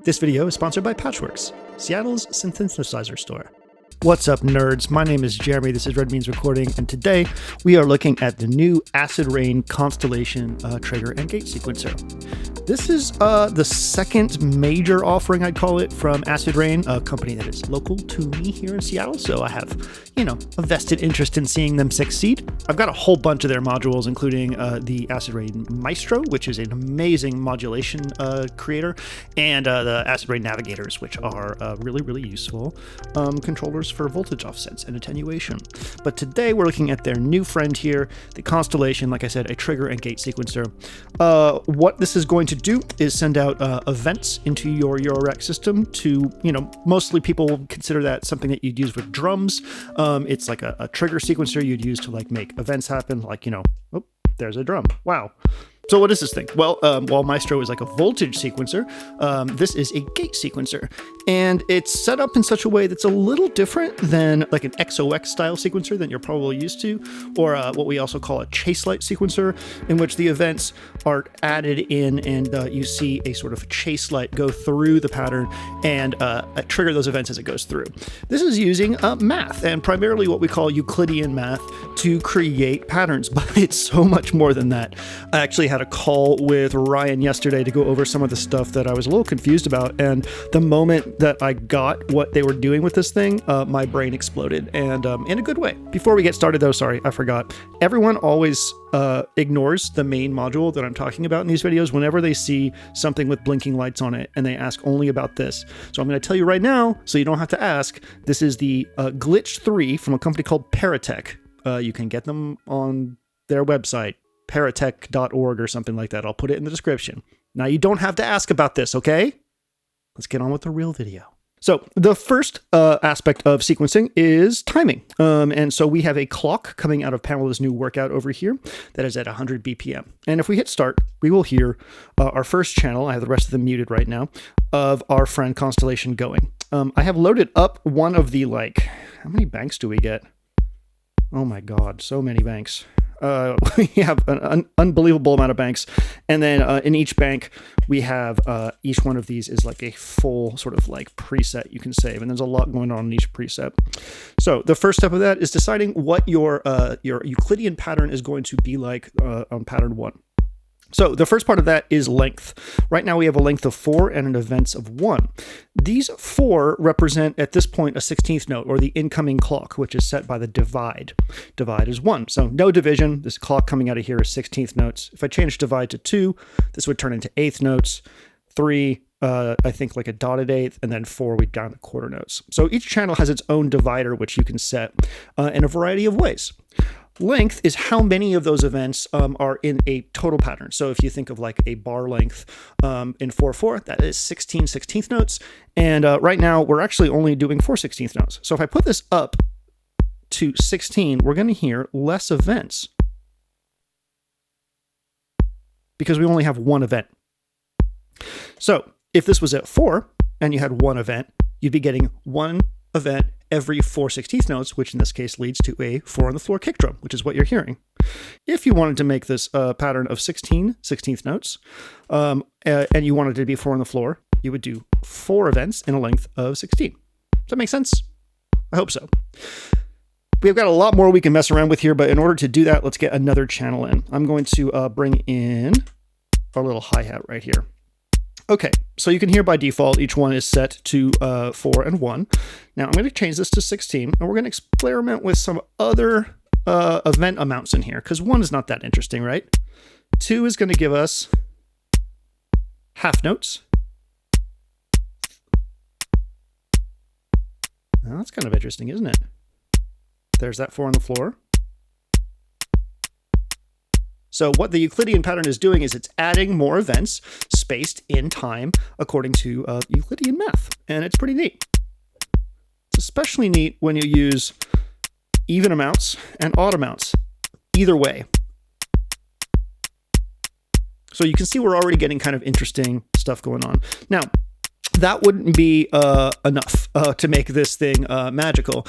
This video is sponsored by Patchworks, Seattle's synthesizer store. What's up, nerds? My name is Jeremy, this is Red Means Recording, and today we are looking at the new Acid Rain Constellation trigger and gate sequencer. This is the second major offering, I'd call it, from Acid Rain, a company that is local to me here in Seattle, so I have, a vested interest in seeing them succeed. I've got a whole bunch of their modules, including the Acid Rain Maestro, which is an amazing modulation creator, and the Acid Rain Navigators, which are really, really useful controllers for voltage offsets and attenuation. But today we're looking at their new friend here, the Constellation, like I said, a trigger and gate sequencer. What this is going to do is send out events into your Eurorack system to, mostly people consider that something that you'd use with drums. It's like a trigger sequencer you'd use to make events happen, oh, there's a drum. Wow. So what is this thing? Well, while Maestro is like a voltage sequencer, this is a gate sequencer, and it's set up in such a way that's a little different than like an XOX style sequencer that you're probably used to, or what we also call a chase light sequencer, in which the events are added in and you see a sort of chase light go through the pattern and trigger those events as it goes through. This is using math, and primarily what we call Euclidean math, to create patterns, but it's so much more than that. I actually had a call with Ryan yesterday to go over some of the stuff that I was a little confused about, and the moment that I got what they were doing with this thing, my brain exploded, and in a good way. Before we get started though, sorry, I forgot. Everyone always ignores the main module that I'm talking about in these videos whenever they see something with blinking lights on it, and they ask only about this. So I'm going to tell you right now, so you don't have to ask. This is the Glitch 3 from a company called Paratech. You can get them on their website, paratech.org or something like that. I'll put it in the description. Now you don't have to ask about this, okay? Let's get on with the real video. So the first aspect of sequencing is timing. And so we have a clock coming out of Pamela's new workout over here that is at 100 BPM. And if we hit start, we will hear our first channel, I have the rest of them muted right now, of our friend Constellation going. I have loaded up one of the, how many banks do we get? Oh my God, so many banks. We have an unbelievable amount of banks, and then in each bank we have each one of these is like a full sort of preset you can save, and there's a lot going on in each preset. So the first step of that is deciding what your Euclidean pattern is going to be like on pattern 1. So the first part of that is length. Right now we have a length of 4 and an events of 1. These 4 represent at this point a 16th note, or the incoming clock, which is set by the divide. Divide is 1, so no division. This clock coming out of here is 16th notes. If I change divide to 2, this would turn into 8th notes. 3, I think like a dotted eighth, and then 4 we down to quarter notes. So each channel has its own divider, which you can set in a variety of ways. Length is how many of those events are in a total pattern. So if you think of a bar length in 4/4, that is 16 16th notes. And right now we're actually only doing 4 16th notes. So if I put this up to 16, we're going to hear less events because we only have one event. So if this was at 4 and you had one event, you'd be getting one event every 4 16th notes, which in this case leads to a 4 on the floor kick drum, which is what you're hearing. If you wanted to make this pattern of 16 16th notes, and you wanted it to be 4 on the floor, you would do 4 events in a length of 16. Does that make sense? I hope so. We've got a lot more we can mess around with here, but in order to do that, let's get another channel in. I'm going to bring in our little hi-hat right here. Okay, so you can hear by default, each one is set to 4 and 1. Now I'm going to change this to 16, and we're going to experiment with some other event amounts in here, because 1 is not that interesting, right? 2 is going to give us half notes. Now, that's kind of interesting, isn't it? There's that 4 on the floor. So what the Euclidean pattern is doing is it's adding more events spaced in time according to Euclidean math, and it's pretty neat. It's especially neat when you use even amounts and odd amounts, either way. So you can see we're already getting kind of interesting stuff going on. Now, that wouldn't be enough to make this thing magical.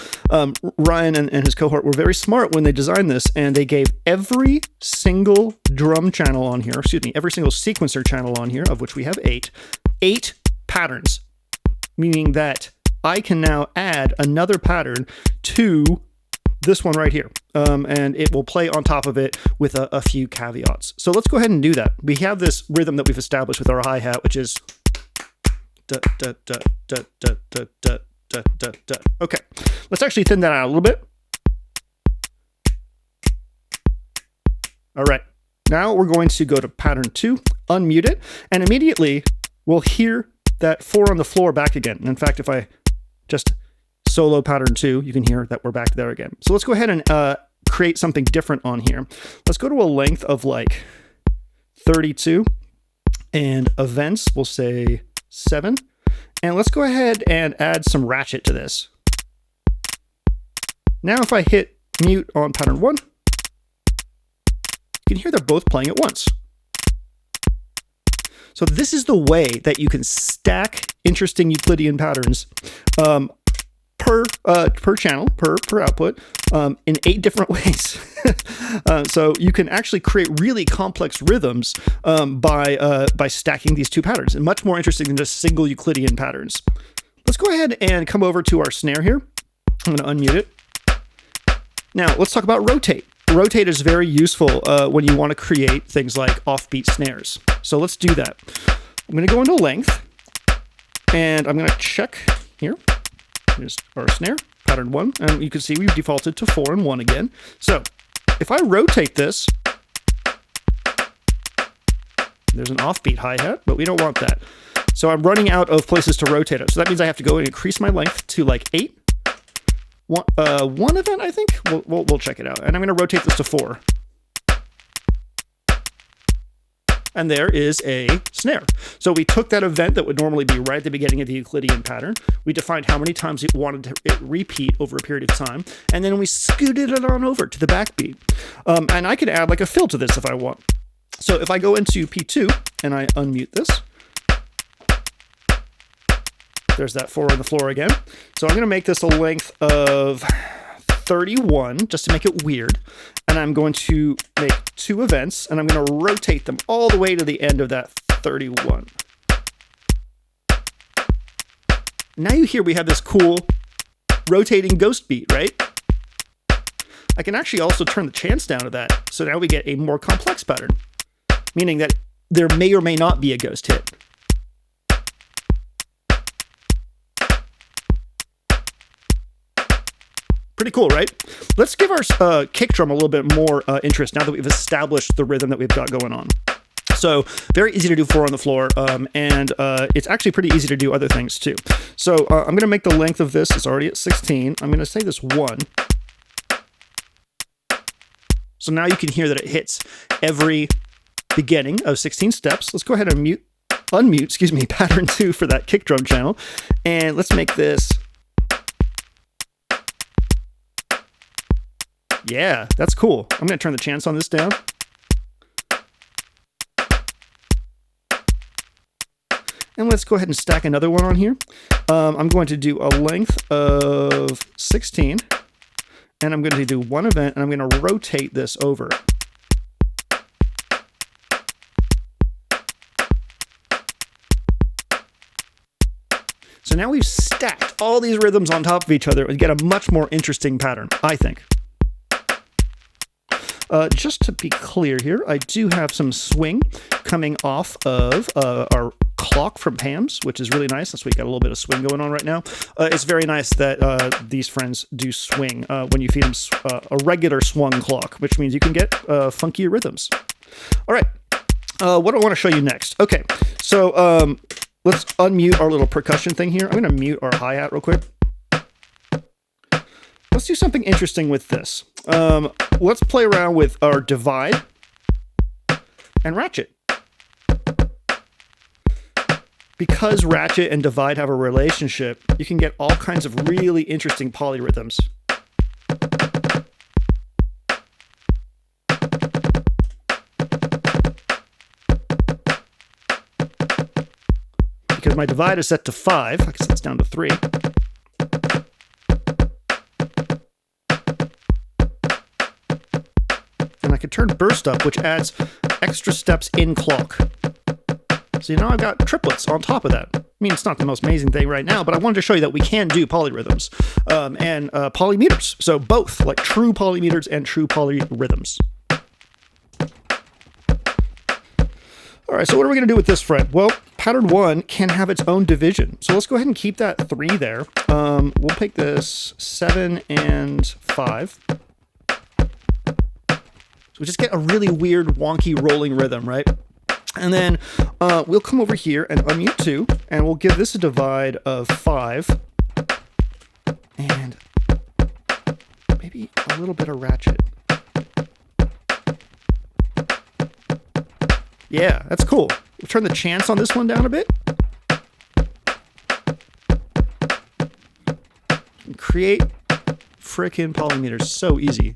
Ryan and his cohort were very smart when they designed this, and they gave every single drum channel on here, excuse me, every single sequencer channel on here, of which we have eight patterns, meaning that I can now add another pattern to this one right here, and it will play on top of it with a few caveats. So let's go ahead and do that. We have this rhythm that we've established with our hi-hat, which is da, da, da, da, da, da, da, da, da, da. Okay, let's actually thin that out a little bit. All right, now we're going to go to pattern 2, unmute it, and immediately we'll hear that 4 on the floor back again. And in fact, if I just solo pattern 2, you can hear that we're back there again. So let's go ahead and create something different on here. Let's go to a length of like 32, and events, we'll say 7. And let's go ahead and add some ratchet to this. Now if I hit mute on pattern 1, you can hear they're both playing at once. So this is the way that you can stack interesting Euclidean patterns per channel, per output, in 8 different ways. So you can actually create really complex rhythms by stacking these 2 patterns, and much more interesting than just single Euclidean patterns. Let's go ahead and come over to our snare here. I'm going to unmute it. Now let's talk about rotate. Rotate is very useful when you want to create things like offbeat snares. So let's do that. I'm going to go into length, and I'm going to check here. Here's our snare, pattern 1, and you can see we've defaulted to 4 and 1 again. So if I rotate this, there's an offbeat hi-hat, but we don't want that. So I'm running out of places to rotate it. So that means I have to go and increase my length to like 8. One event, I think. We'll check it out. And I'm going to rotate this to 4. And there is a snare. So we took that event that would normally be right at the beginning of the Euclidean pattern. We defined how many times it wanted to repeat over a period of time. And then we scooted it on over to the backbeat. And I could add like a fill to this if I want. So if I go into P2 and I unmute this, there's that 4 on the floor again. So I'm going to make this a length of 31 just to make it weird. And I'm going to make 2 events, and I'm going to rotate them all the way to the end of that 31. Now you hear we have this cool rotating ghost beat, right? I can actually also turn the chance down to that. So now we get a more complex pattern, meaning that there may or may not be a ghost hit. Pretty cool, right? Let's give our kick drum a little bit more interest now that we've established the rhythm that we've got going on. So very easy to do 4 on the floor, and it's actually pretty easy to do other things too. So I'm going to make the length of this, it's already at 16. I'm going to say this 1. So now you can hear that it hits every beginning of 16 steps. Let's go ahead and unmute, pattern 2 for that kick drum channel. And let's make this. Yeah, that's cool. I'm going to turn the chance on this down. And let's go ahead and stack another one on here. I'm going to do a length of 16. And I'm going to do 1 event, and I'm going to rotate this over. So now we've stacked all these rhythms on top of each other and get a much more interesting pattern, I think. Just to be clear here, I do have some swing coming off of our clock from Pam's, which is really nice. So we got a little bit of swing going on right now. It's very nice that these friends do swing when you feed them a regular swung clock, which means you can get funkier rhythms. All right, what do I want to show you next? Okay, so let's unmute our little percussion thing here. I'm going to mute our hi-hat real quick. Let's do something interesting with this. Let's play around with our divide and ratchet. Because ratchet and divide have a relationship, you can get all kinds of really interesting polyrhythms. Because my divide is set to 5, I guess that's down to 3. And I could turn burst up, which adds extra steps in clock. So now I've got triplets on top of that. mean, it's not the most amazing thing right now, but I wanted to show you that we can do polyrhythms and polymeters. So both, like true polymeters and true polyrhythms. All right, so what are we going to do with this fret? Well, pattern 1 can have its own division. So let's go ahead and keep that 3 there. We'll take this 7 and 5. So we just get a really weird, wonky rolling rhythm, right? And then we'll come over here and unmute 2, and we'll give this a divide of 5. And maybe a little bit of ratchet. Yeah, that's cool. We'll turn the chance on this one down a bit. And create frickin' polymeters. So easy.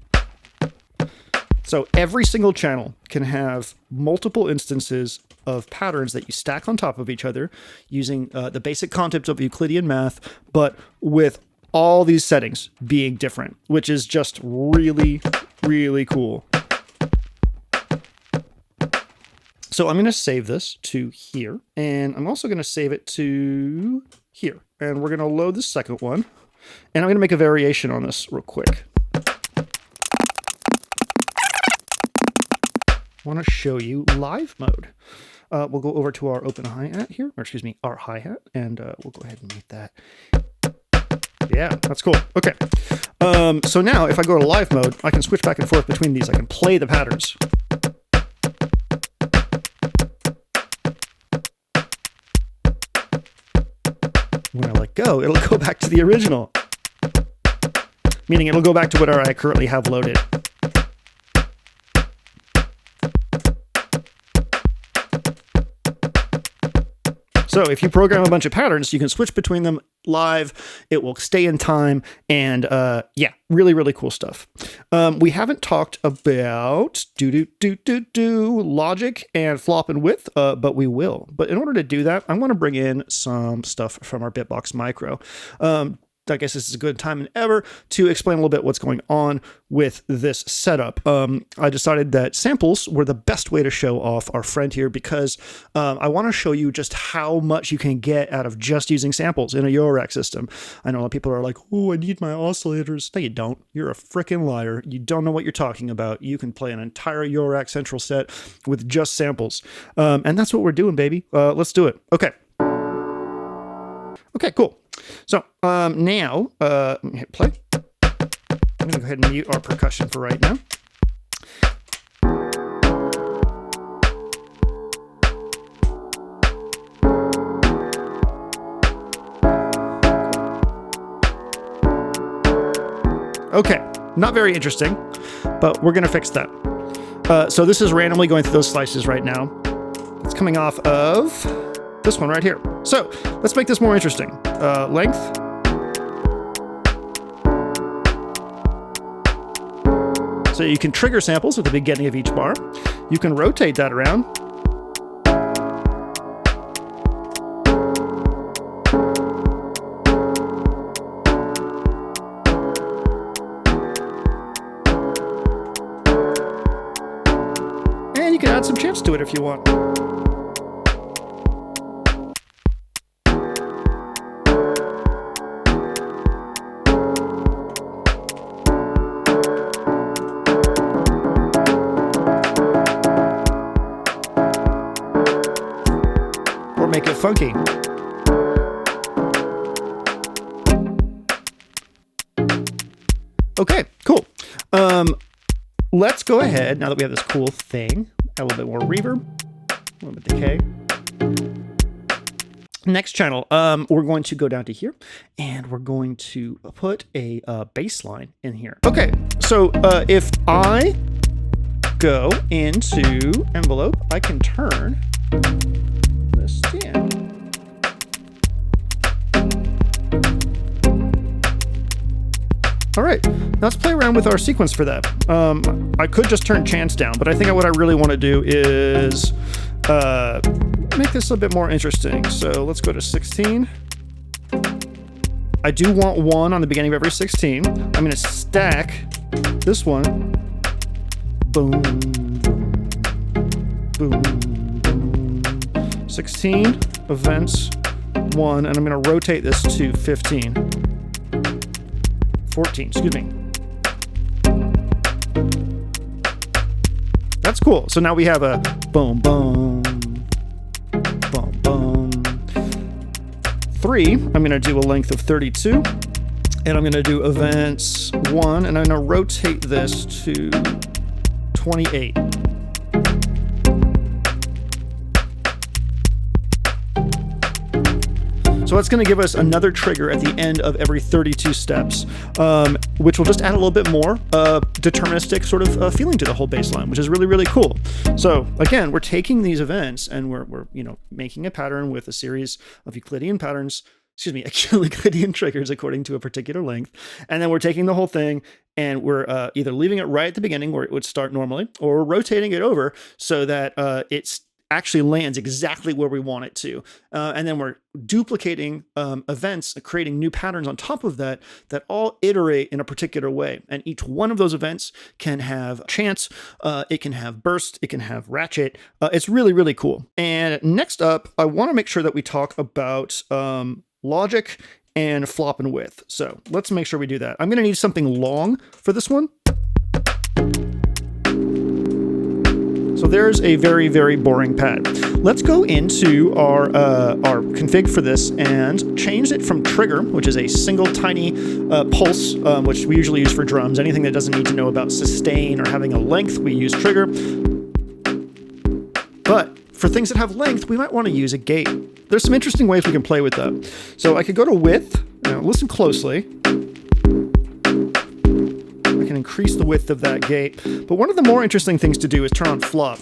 So every single channel can have multiple instances of patterns that you stack on top of each other using the basic concepts of Euclidean math, but with all these settings being different, which is just really, really cool. So I'm going to save this to here, and I'm also going to save it to here. And we're going to load the second one, and I'm going to make a variation on this real quick. I want to show you live mode. We'll go over to our open hi-hat here, or excuse me, our hi-hat, and we'll go ahead and mute that. Yeah, that's cool. Okay. So now if I go to live mode, I can switch back and forth between these. I can play the patterns. When I let go, it'll go back to the original. Meaning it'll go back to whatever I currently have loaded. So if you program a bunch of patterns, you can switch between them live. It will stay in time. And yeah, really, really cool stuff. We haven't talked about logic and flop and width, but we will. But in order to do that, I want to bring in some stuff from our Bitbox Micro. I guess this is a good time than ever to explain a little bit what's going on with this setup. I decided that samples were the best way to show off our friend here because I want to show you just how much you can get out of just using samples in a Eurorack system. I know a lot of people are like, oh, I need my oscillators. No, you don't. You're a freaking liar. You don't know what you're talking about. You can play an entire Eurorack Central set with just samples. And that's what we're doing, baby. Let's do it. Okay. Okay, cool. So now, let me hit play. I'm going to go ahead and mute our percussion for right now. Okay, not very interesting, but we're going to fix that. So this is randomly going through those slices right now. It's coming off of this one right here. So let's make this more interesting. Length. So you can trigger samples at the beginning of each bar. You can rotate that around. And you can add some chance to it if you want. Make it funky. Okay, cool. Let's go ahead, now that we have this cool thing, add a little bit more reverb, a little bit of decay. Next channel, we're going to go down to here, and we're going to put a bass line in here. Okay, so if I go into envelope, I can turn this down. All right, now let's play around with our sequence for that. I could just turn chance down, but I think what I really want to do is make this a bit more interesting. So let's go to 16. I do want 1 on the beginning of every 16. I'm going to stack this one. Boom, boom, boom, boom. 16 events, 1, and I'm going to rotate this to 15. 14, excuse me. That's cool. So now we have a boom, boom, boom, boom. 3, I'm going to do a length of 32. And I'm going to do events 1, and I'm going to rotate this to 28. So that's going to give us another trigger at the end of every 32 steps, which will just add a little bit more deterministic sort of feeling to the whole baseline, which is really, really cool. So again, we're taking these events and we're making a pattern with a series of Euclidean patterns, Euclidean triggers according to a particular length. And then we're taking the whole thing and we're either leaving it right at the beginning where it would start normally, or rotating it over so that it's actually lands exactly where we want it to. And then we're duplicating events, creating new patterns on top of that all iterate in a particular way. And each one of those events can have chance, it can have burst, it can have ratchet. It's really, really cool. And next up, I want to make sure that we talk about logic and flop and width. So let's make sure we do that. I'm going to need something long for this one. So there's a very, very boring pad. Let's go into our config for this and change it from trigger, which is a single tiny pulse, which we usually use for drums. Anything that doesn't need to know about sustain or having a length, we use trigger. But for things that have length, we might want to use a gate. There's some interesting ways we can play with that. So I could go to width. Now listen closely. I can increase the width of that gate. But one of the more interesting things to do is turn on flop.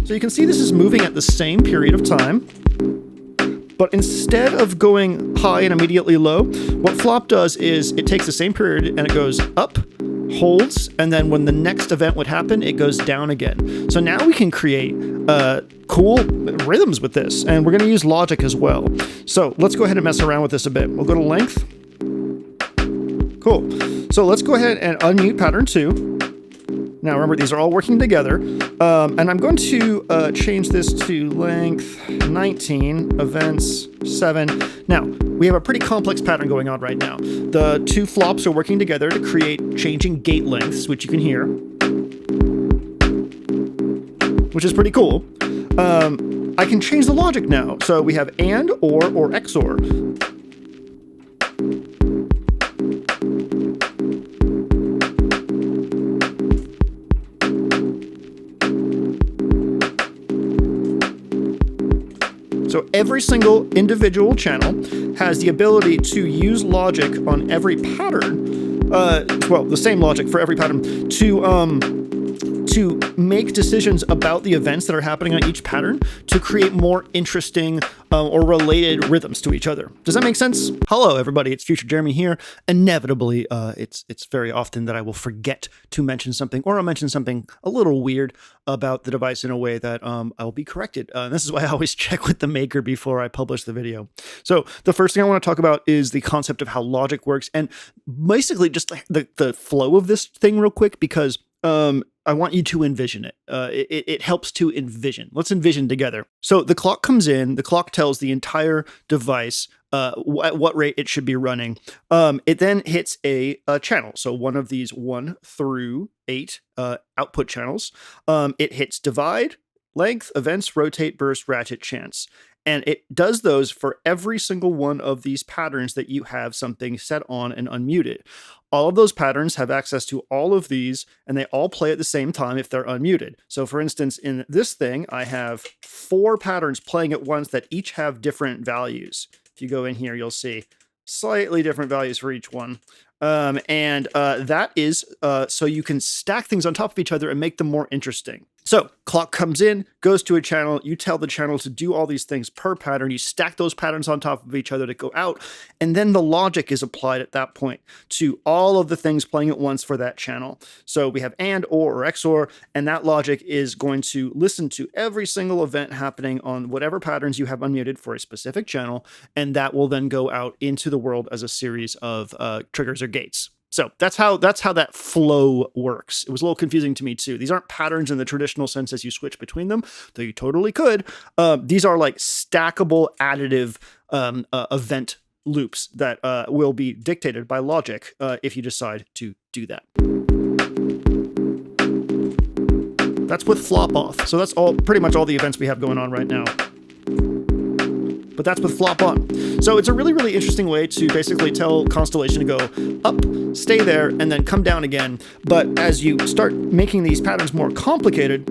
So you can see this is moving at the same period of time. But instead of going high and immediately low, what flop does is it takes the same period and it goes up, holds, and then when the next event would happen, it goes down again. So now we can create cool rhythms with this, and we're going to use logic as well. So let's go ahead and mess around with this a bit. We'll go to length. Cool. So let's go ahead and unmute pattern 2. Now remember, these are all working together. And I'm going to change this to length 19, events 7. Now, we have a pretty complex pattern going on right now. The two flops are working together to create changing gate lengths, which you can hear, which is pretty cool. I can change the logic now. So we have AND, OR XOR. So every single individual channel has the ability to use logic on every pattern, well, the same logic for every pattern, to make decisions about the events that are happening on each pattern to create more interesting or related rhythms to each other. Does that make sense? Hello, everybody. It's Future Jeremy here. Inevitably, it's very often that I will forget to mention something, or I'll mention something a little weird about the device in a way that I'll be corrected. This is why I always check with the maker before I publish the video. So the first thing I want to talk about is the concept of how logic works, and basically just the flow of this thing real quick, because I want you to envision it. It helps to envision. Let's envision together. So the clock comes in, the clock tells the entire device at what rate it should be running. It then hits a channel. So one of these 1 through 8 output channels. It hits divide, length, events, rotate, burst, ratchet, chance. And it does those for every single one of these patterns that you have something set on and unmuted. All of those patterns have access to all of these, and they all play at the same time if they're unmuted. So for instance, in this thing, I have 4 patterns playing at once that each have different values. If you go in here, you'll see slightly different values for each one. That is so you can stack things on top of each other and make them more interesting. So clock comes in, goes to a channel, you tell the channel to do all these things per pattern, you stack those patterns on top of each other to go out, and then the logic is applied at that point to all of the things playing at once for that channel. So we have AND, OR XOR, and that logic is going to listen to every single event happening on whatever patterns you have unmuted for a specific channel, and that will then go out into the world as a series of triggers or gates. So that's how that flow works. It was a little confusing to me too. These aren't patterns in the traditional sense as you switch between them, though you totally could. These are like stackable additive event loops that will be dictated by logic if you decide to do that. That's with flop off. So that's pretty much all the events we have going on right now. But that's with flop on. So it's a really, really interesting way to basically tell Constellation to go up, stay there, and then come down again. But as you start making these patterns more complicated,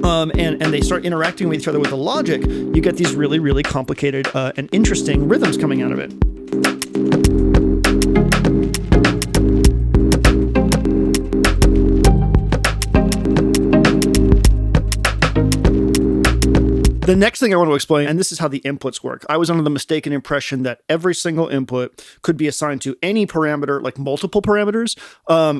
and they start interacting with each other with the logic, you get these really, really complicated and interesting rhythms coming out of it. The next thing I want to explain, and this is how the inputs work. I was under the mistaken impression that every single input could be assigned to any parameter, like multiple parameters.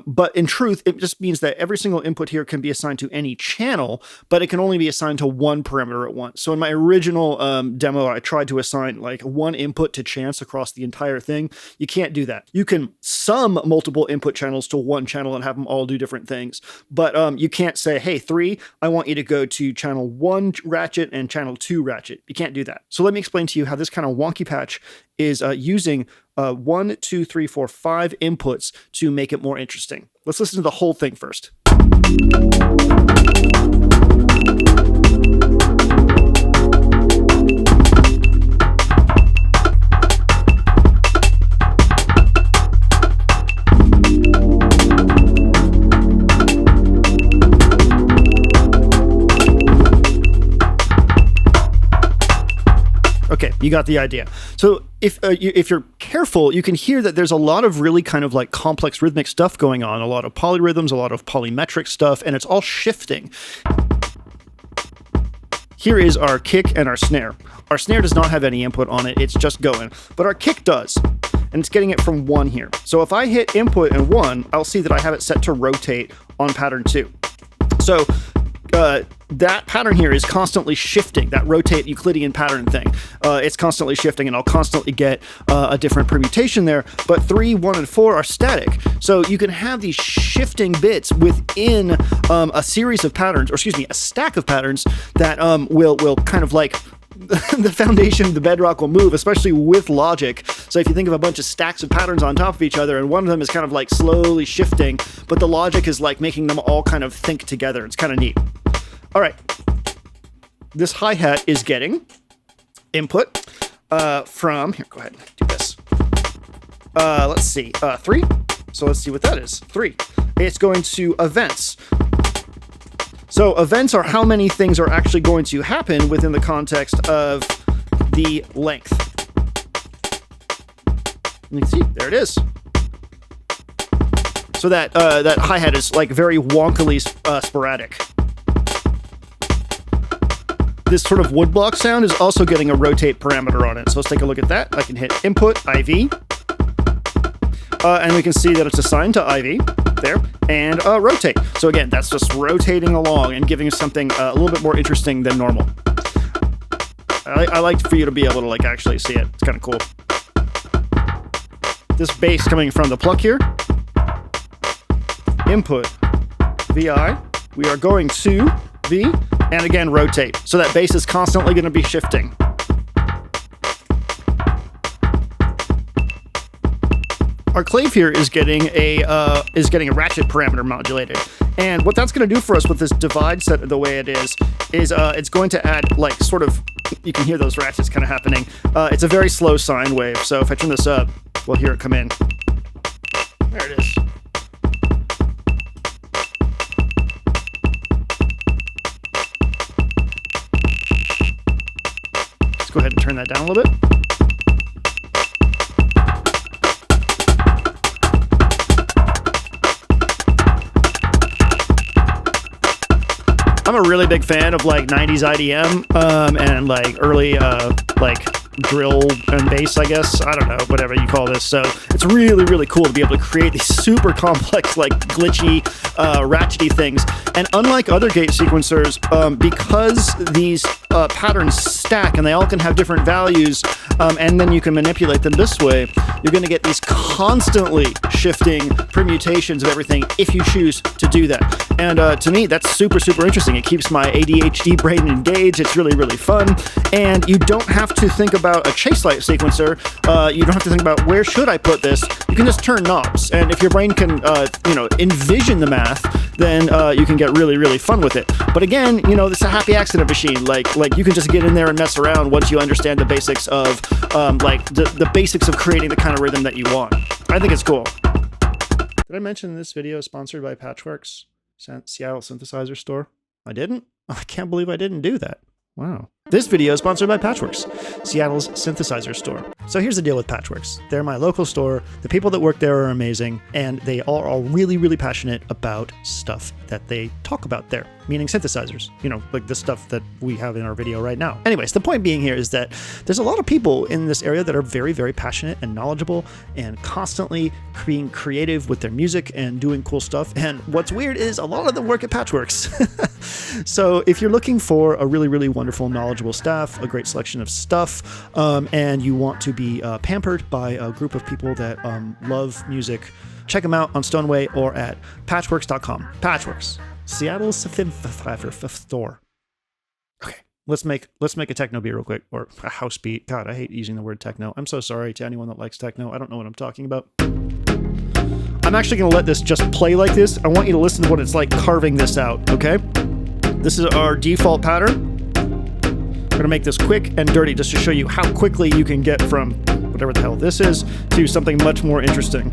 But in truth, it just means that every single input here can be assigned to any channel, but it can only be assigned to one parameter at once. So in my original demo, I tried to assign like one input to chance across the entire thing. You can't do that. You can sum multiple input channels to one channel and have them all do different things. But you can't say, hey, 3, I want you to go to channel 1 ratchet and channel 2 ratchet. You can't do that. So let me explain to you how this kind of wonky patch is using 1, 2, 3, 4, 5 inputs to make it more interesting. Let's listen to the whole thing first. Okay, you got the idea. So if you're careful, you can hear that there's a lot of really kind of like complex rhythmic stuff going on, a lot of polyrhythms, a lot of polymetric stuff, and it's all shifting. Here is our kick and our snare. Our snare does not have any input on it, it's just going, but our kick does, and it's getting it from 1 here. So if I hit input and 1, I'll see that I have it set to rotate on pattern 2. So that pattern here is constantly shifting, that rotate Euclidean pattern thing. It's constantly shifting, and I'll constantly get a different permutation there, but 3, 1, and 4 are static. So you can have these shifting bits within a series of patterns, or excuse me, a stack of patterns that will kind of like the foundation, the bedrock will move, especially with logic. So if you think of a bunch of stacks of patterns on top of each other, and one of them is kind of like slowly shifting, but the logic is like making them all kind of think together. It's kind of neat. All right. This hi-hat is getting input from, here, go ahead and do this. Let's see, 3. So let's see what that is. 3. It's going to events. So events are how many things are actually going to happen within the context of the length. You can see, there it is. So that hi-hat is like very wonkily sporadic. This sort of woodblock sound is also getting a rotate parameter on it. So let's take a look at that. I can hit input IV. And we can see that it's assigned to IV there, and rotate. So again, that's just rotating along and giving us something a little bit more interesting than normal. I like for you to be able to like actually see it. It's kind of cool. This bass coming from the pluck here. Input VI. We are going to V, and again rotate. So that bass is constantly going to be shifting. Our clave here is getting a ratchet parameter modulated, and what that's going to do for us with this divide set the way it is it's going to add like sort of, you can hear those ratchets kind of happening. It's a very slow sine wave, so if I turn this up, we'll hear it come in. There it is. Let's go ahead and turn that down a little bit. I'm a really big fan of like 90s IDM and like early like drill and bass, I guess. I don't know, whatever you call this. So it's really, really cool to be able to create these super complex, like glitchy, ratchety things. And unlike other gate sequencers, because these patterns stack and they all can have different values, and then you can manipulate them this way, you're going to get these constantly shifting permutations of everything if you choose to do that. And to me, that's super, super interesting. It keeps my ADHD brain engaged. It's really, really fun. And you don't have to think about a chase light sequencer. You don't have to think about where should I put this. You can just turn knobs. And if your brain can, envision the math, then you can get really, really fun with it. But again, it's a happy accident machine. Like you can just get in there and mess around once you understand the basics of the basics of creating the kind of rhythm that you want. I think it's cool. Did I mention this video is sponsored by Patchworks, Seattle Synthesizer Store? I didn't? I can't believe I didn't do that. Wow. This video is sponsored by Patchworks, Seattle's synthesizer store. So here's the deal with Patchworks. They're my local store. The people that work there are amazing, and they are all really, really passionate about stuff that they talk about there, meaning synthesizers, like the stuff that we have in our video right now. Anyways, the point being here is that there's a lot of people in this area that are very, very passionate and knowledgeable and constantly being creative with their music and doing cool stuff. And what's weird is a lot of them work at Patchworks. So if you're looking for a really, really wonderful, knowledgeable staff, a great selection of stuff, and you want to be pampered by a group of people that love music, check them out on Stoneway or at patchworks.com. Patchworks, Seattle's synthesizer store. Okay, let's make a techno beat real quick, or a house beat. God, I hate using the word techno. I'm so sorry to anyone that likes techno. I don't know what I'm talking about. I'm actually going to let this just play like this. I want you to listen to what it's like carving this out, okay? This is our default pattern. We're going to make this quick and dirty just to show you how quickly you can get from whatever the hell this is to something much more interesting.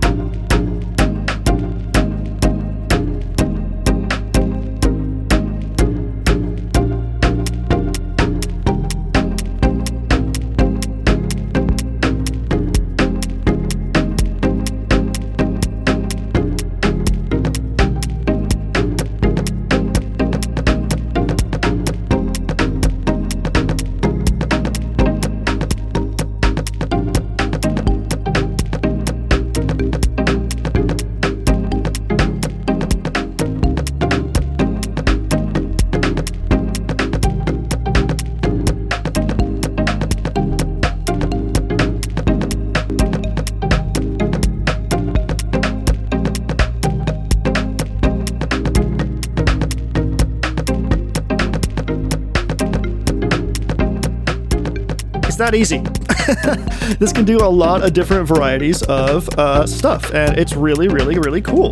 That easy. This can do a lot of different varieties of stuff, and it's really, really, really cool.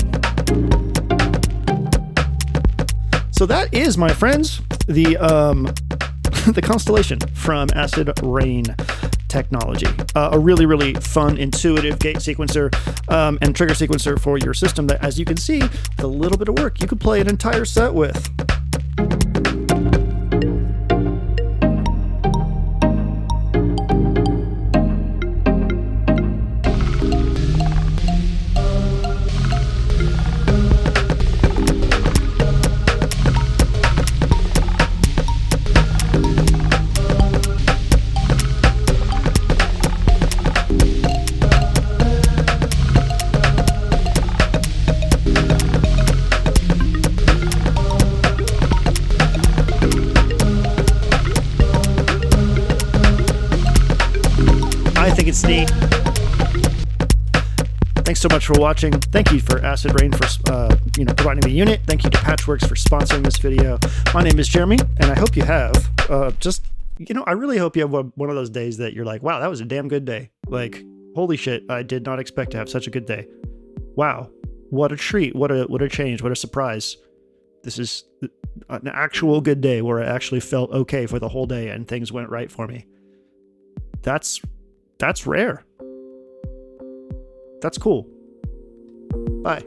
So that is, my friends, the the Constellation from Acid Rain Technology. A really, really fun, intuitive gate sequencer and trigger sequencer for your system that, as you can see, with a little bit of work, you could play an entire set with. I think it's neat. Thanks so much for watching. Thank you for Acid Rain for providing the unit. Thank you to Patchworks for sponsoring this video. My name is Jeremy, and I hope you have I really hope you have one of those days that you're like, wow, that was a damn good day. Like, holy shit, I did not expect to have such a good day. Wow, what a treat, what a change, what a surprise. This is an actual good day where I actually felt okay for the whole day and things went right for me. That's rare. That's cool. Bye.